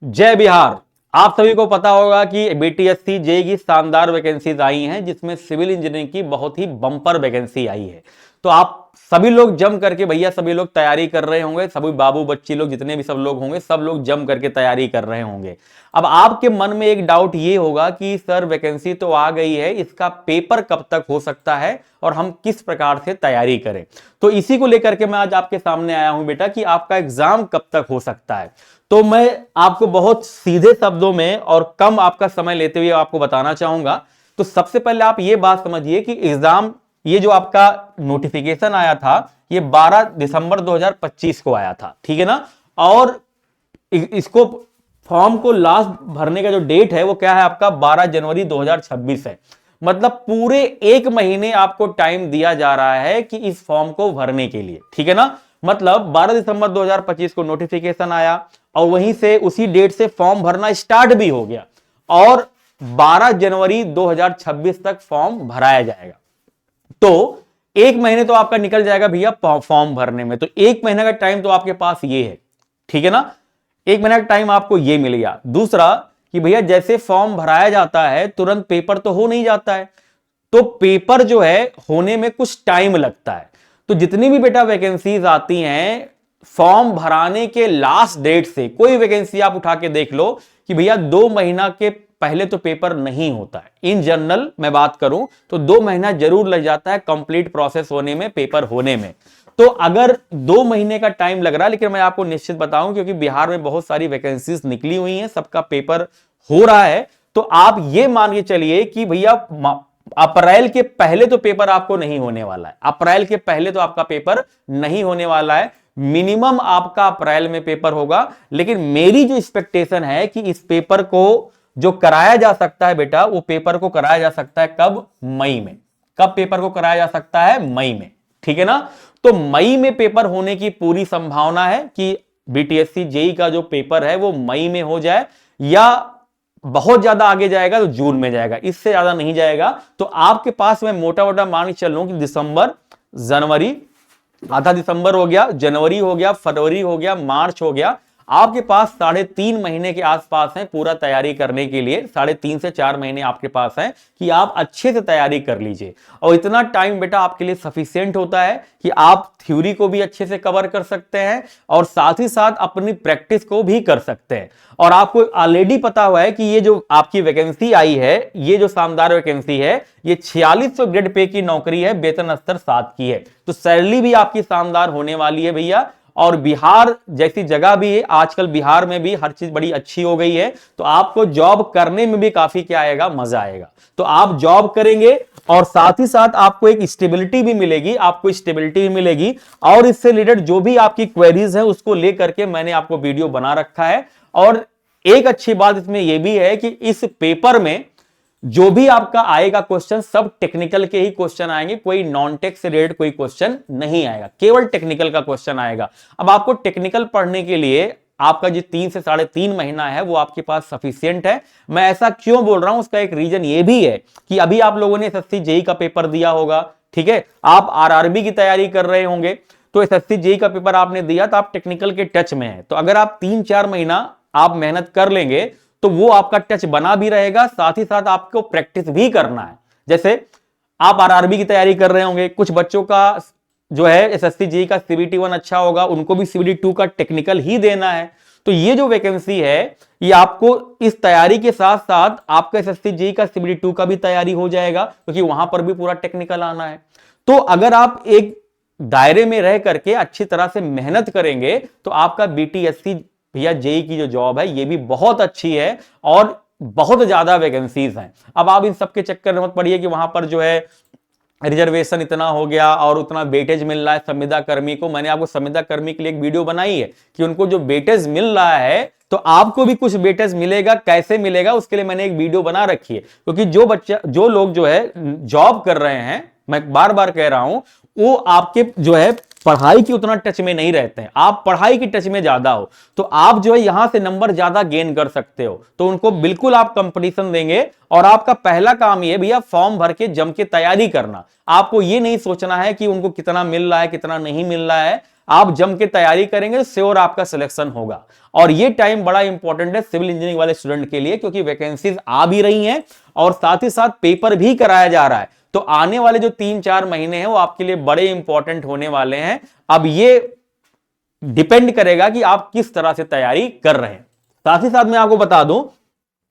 जय बिहार। आप सभी को पता होगा कि बीटीएससी जेई की शानदार वैकेंसीज आई हैं, जिसमें सिविल इंजीनियरिंग की बहुत ही बम्पर वैकेंसी आई है। तो आप सभी लोग जम करके भैया सभी लोग तैयारी कर रहे होंगे, सभी बाबू बच्ची लोग जितने भी सब लोग होंगे, सब लोग जम करके तैयारी कर रहे होंगे। अब आपके मन में एक डाउट ये होगा कि सर वैकेंसी तो आ गई है, इसका पेपर कब तक हो सकता है और हम किस प्रकार से तैयारी करें। तो इसी को लेकर के मैं आज आपके सामने आया हूं बेटा कि आपका एग्जाम कब तक हो सकता है। तो मैं आपको बहुत सीधे शब्दों में और कम आपका समय लेते हुए आपको बताना चाहूंगा। तो सबसे पहले आप ये बात समझिए कि एग्जाम, ये जो आपका नोटिफिकेशन आया था, ये 12 दिसंबर 2025 को आया था, ठीक है ना। और इसको फॉर्म को लास्ट भरने का जो डेट है वो क्या है आपका 12 जनवरी 2026 है। मतलब पूरे एक महीने आपको टाइम दिया जा रहा है कि इस फॉर्म को भरने के लिए, ठीक है ना। मतलब 12 दिसंबर 2025 को नोटिफिकेशन आया और वहीं से उसी डेट से फॉर्म भरना स्टार्ट भी हो गया और 12 जनवरी 2026 तक फॉर्म भराया जाएगा। तो एक महीने तो आपका निकल जाएगा भैया फॉर्म भरने में। तो एक महीने का टाइम तो आपके पास ये है, ठीक है ना। एक महीने का टाइम आपको ये मिल गया। दूसरा कि भैया जैसे फॉर्म भराया जाता है तुरंत पेपर तो हो नहीं जाता है, तो पेपर जो है होने में कुछ टाइम लगता है। तो जितनी भी बेटा वैकेंसीज आती हैं, फॉर्म भराने के लास्ट डेट से कोई वैकेंसी आप उठा के देख लो कि भैया 2 महीना के पहले तो पेपर नहीं होता है। इन जनरल मैं बात करूं तो 2 महीना जरूर लग जाता है कंप्लीट प्रोसेस होने में, पेपर होने में। तो अगर 2 महीने का टाइम लग रहा है, लेकिन मैं आपको निश्चित बताऊं क्योंकि बिहार में बहुत सारी वैकेंसीज निकली हुई हैं, सबका पेपर हो रहा है, तो आप ये मान के चलिए कि भैया अप्रैल के पहले तो पेपर आपको नहीं होने वाला है। अप्रैल के पहले तो आपका पेपर नहीं होने वाला है। मिनिमम आपका अप्रैल में पेपर होगा। लेकिन मेरी जो एक्सपेक्टेशन है कि इस पेपर को जो कराया जा सकता है बेटा, वो पेपर को कराया जा सकता है कब? मई में। कब पेपर को कराया जा सकता है? मई में, ठीक है ना। तो मई में पेपर होने की पूरी संभावना है कि बीटीएससी जेई का जो पेपर है वो मई में हो जाए, या बहुत ज्यादा आगे जाएगा तो जून में जाएगा, इससे ज्यादा नहीं जाएगा। तो आपके पास मैं मोटा मोटा मान के चल रहा हूं कि दिसंबर, जनवरी, आधा दिसंबर हो गया, जनवरी हो गया, फरवरी हो गया, मार्च हो गया, आपके पास 3.5 महीने के आसपास है पूरा तैयारी करने के लिए। 3.5 से 4 महीने आपके पास है कि आप अच्छे से तैयारी कर लीजिए। और इतना टाइम बेटा आपके लिए सफिशिएंट होता है कि आप थ्योरी को भी अच्छे से कवर कर सकते हैं और साथ ही साथ अपनी प्रैक्टिस को भी कर सकते हैं। और आपको ऑलरेडी पता हुआ है कि ये जो आपकी वैकेंसी आई है, ये जो शानदार वैकेंसी है, ये 4600 ग्रेड पे की नौकरी है, वेतन स्तर 7 की है। तो सैलरी भी आपकी शानदार होने वाली है भैया। और बिहार जैसी जगह भी है, आजकल बिहार में भी हर चीज बड़ी अच्छी हो गई है, तो आपको जॉब करने में भी काफी क्या आएगा? मजा आएगा। तो आप जॉब करेंगे और साथ ही साथ आपको एक स्टेबिलिटी भी मिलेगी, और इससे रिलेटेड जो भी आपकी क्वेरीज है उसको लेकर के मैंने आपको वीडियो बना रखा है। और एक अच्छी बात इसमें यह भी है कि इस पेपर में जो भी आपका आएगा क्वेश्चन, सब टेक्निकल के ही क्वेश्चन आएंगे, कोई नॉन टेक से रिलेटेड कोई क्वेश्चन नहीं आएगा, केवल टेक्निकल का क्वेश्चन आएगा। अब आपको टेक्निकल पढ़ने के लिए आपका जो 3 से 3.5 महीना है वो आपके पास सफिशिएंट है। मैं ऐसा क्यों बोल रहा हूं, उसका एक रीजन ये भी है कि अभी आप लोगों ने एसएससी जेई का पेपर दिया होगा, ठीक है, आप आरआरबी की तैयारी कर रहे होंगे, तो एसएससी जेई का पेपर आपने दिया तो आप टेक्निकल के टच में है। तो अगर आप 3-4 महीना आप मेहनत कर लेंगे तो वो आपका टच बना भी रहेगा, साथ ही साथ आपको प्रैक्टिस भी करना है। जैसे आप आरआरबी की तैयारी कर रहे होंगे, कुछ बच्चों का जो है एसएससी जेई का सीबीटी 1 अच्छा होगा, उनको भी सीबीटी 2 का टेक्निकल ही देना है। तो ये जो वैकेंसी है ये आपको इस तैयारी के साथ साथ आपका एसएससी जेई का सीबीटी 2 का भी तैयारी हो जाएगा, क्योंकि वहां पर भी पूरा टेक्निकल आना है। तो अगर आप एक दायरे में रह करके अच्छी तरह से मेहनत करेंगे तो आपका बीटीएससी भैया जेई की जो जॉब है ये भी बहुत अच्छी है और बहुत ज्यादा वैकेंसीज हैं। अब आप इन सबके चक्कर में मत पड़िए कि वहां पर जो है रिजर्वेशन इतना हो गया और उतना वेटेज मिल रहा है संविदा कर्मी को। मैंने आपको संविदा कर्मी के लिए एक वीडियो बनाई है कि उनको जो वेटेज मिल रहा है तो आपको भी कुछ वेटेज मिलेगा, कैसे मिलेगा उसके लिए मैंने एक वीडियो बना रखी है। क्योंकि जो लोग जो है जॉब कर रहे हैं, मैं बार बार कह रहा हूं, वो आपके जो है पढ़ाई की उतना टच में नहीं रहते हैं, आप पढ़ाई की टच में ज्यादा हो, तो आप जो है यहां से नंबर ज्यादा गेन कर सकते हो। तो उनको बिल्कुल आप कंपटीशन देंगे और आपका पहला काम ये भैया फॉर्म भर के जम के तैयारी करना। आपको ये नहीं सोचना है कि उनको कितना मिल रहा है कितना नहीं मिल रहा है, आप जम के तैयारी करेंगे तो श्योर आपका सिलेक्शन होगा। और ये टाइम बड़ा इंपॉर्टेंट है सिविल इंजीनियरिंग वाले स्टूडेंट के लिए, क्योंकि वैकेंसीज आ भी रही हैं और साथ ही साथ पेपर भी कराया जा रहा है। तो आने वाले जो 3-4 महीने हैं वो आपके लिए बड़े इंपॉर्टेंट होने वाले हैं। अब ये डिपेंड करेगा कि आप किस तरह से तैयारी कर रहे हैं। साथ ही साथ मैं आपको बता दूं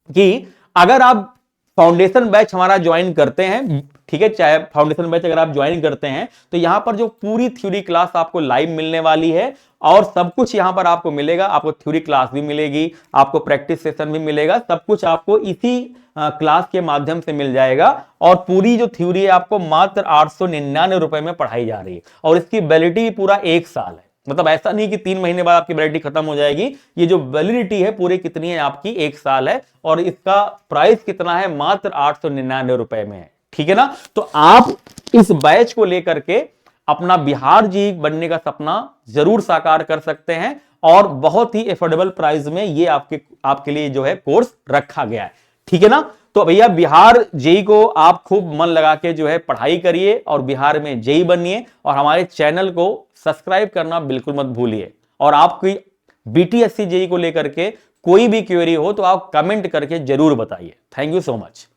कि अगर आप फाउंडेशन बैच हमारा ज्वाइन करते हैं, ठीक है, चाहे फाउंडेशन बैच अगर आप ज्वाइन करते हैं तो यहां पर जो पूरी थ्योरी क्लास आपको लाइव मिलने वाली है और सब कुछ यहां पर आपको मिलेगा। आपको थ्योरी क्लास भी मिलेगी, आपको प्रैक्टिस सेशन भी मिलेगा, सब कुछ आपको इसी क्लास के माध्यम से मिल जाएगा। और पूरी जो थ्योरी है आपको मात्र 899 रुपए में पढ़ाई जा रही है और इसकी वैलिडिटी पूरा 1 साल है। मतलब ऐसा नहीं कि 3 महीने बाद आपकी वैलिडिटी खत्म हो जाएगी। ये जो वैलिडिटी है पूरी कितनी है आपकी 1 साल है और इसका प्राइस कितना है, मात्र 899 रुपए में है। ठीक है ना। तो आप इस बैच को लेकर के अपना बिहार जी बनने का सपना जरूर साकार कर सकते हैं और बहुत ही अफोर्डेबल प्राइस में ये आपके लिए जो है कोर्स रखा गया है। ठीक है ना। तो भैया बिहार जेई को आप खूब मन लगा के जो है पढ़ाई करिए और बिहार में जेई बनिए और हमारे चैनल को सब्सक्राइब करना बिल्कुल मत भूलिए। और आपकी बीटीएससी जेई को लेकर के कोई भी क्वेरी हो तो आप कमेंट करके जरूर बताइए। Thank you so much.